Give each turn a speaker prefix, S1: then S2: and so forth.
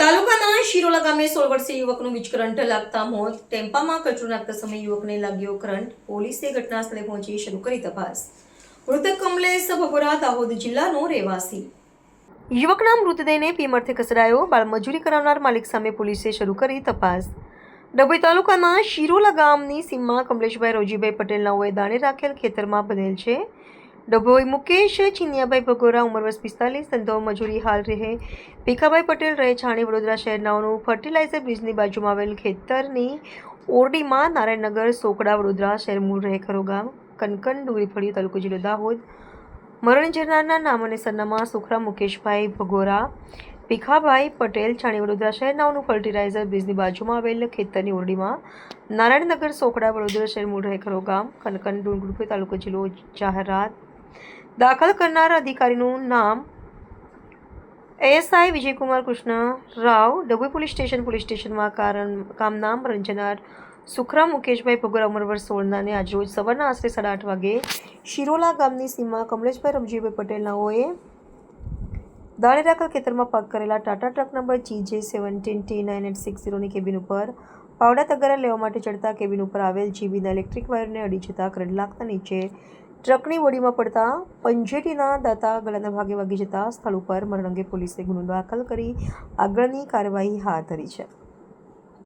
S1: તાલુકાના શિરોલા ગામે 16 વર્ષીય યુવકનું વીજ કરંટ લાગતા મોત. ટેમ્પામાં કચરો નાખતા સમયે યુવકને લાગ્યો કરંટ. પોલીસે ઘટના સ્થળે પહોંચી શરૂ કરી તપાસ. મૃતક કમલેશ ભગોરા દાહોદ જિલ્લાનો રહેવાસી. યુવકના મૃતદેહને પીએમ અર્થે ખસેડાયો. બાળમજૂરી કરાવનાર માલિક સામે પોલીસે શરૂ કરી તપાસ. ડભોઈ તાલુકાના શિરોલા ગામની સીમમાં કમલેશભાઈ રોજીભાઈ પટેલ નાઓએ દાણે રાખેલ ખેતરમાં બનેલ છે. ડભોઈ મુકેશ ચિનિયાભાઈ ભગોરા ઉંમર વર્ષ 45, ધંધો મજૂરી, હાલ રહે ભીખાભાઈ પટેલ રહે છાણી વડોદરા શહેરનાઓનું ફર્ટિલાઇઝર બ્રિજની બાજુમાં આવેલ ખેતરની ઓરડીમાં નારાયણનગર સોકડા વડોદરા શહેર મૂળ રહે ખરો ગામ કનકન ડુંગરી ફળિયું તાલુકો જિલ્લો દાહોદ. મરણ જનારના નામ અને સરનામા સુખરા મુકેશભાઈ ભગોરા ભીખાભાઈ પટેલ છાણી વડોદરા શહેરનાઓનું ફર્ટિલાઇઝર બ્રિજની બાજુમાં આવેલ ખેતરની ઓરડીમાં નારાયણનગર સોકડા વડોદરા શહેર મૂળ રહે ખરો ગામ કનકન ડુંગરી તાલુકો જિલ્લો જાહેરાત દાખલ કરનાર અધિકારીનું નામ એએસઆઈ વિજયકુમાર કૃષ્ણ રાવ. ડભોઈ પોલીસ સ્ટેશનમાં કામ નામ રંજનાર સુખરા મુકેશભાઈ ભગોરા ઉંમર વર્ષ 16 આજરોજ સવારના આશરે 8:30 વાગે શિરોલા ગામની સીમમાં કમલેશભાઈ રમજીભાઈ પટેલ નાઓએ દાણે રાખેલ ખેતરમાં પાક કરેલા ટાટા ટ્રક નંબર GJ17T9860ની કેબિન ઉપર પાવડા તગારા લેવા માટે ચડતા કેબિન ઉપર આવેલ જીબીના ઇલેક્ટ્રિક વાયરને અડી જતા કરંટ લાગતા નીચે ટ્રકની બોડીમાં પડતા પંજેટીના દાંતા ગળાના ભાગે વાગી જતા સ્થળ ઉપર મરણ અંગે પોલીસે ગુનો દાખલ કરી આગળની કાર્યવાહી હાથ ધરી છે.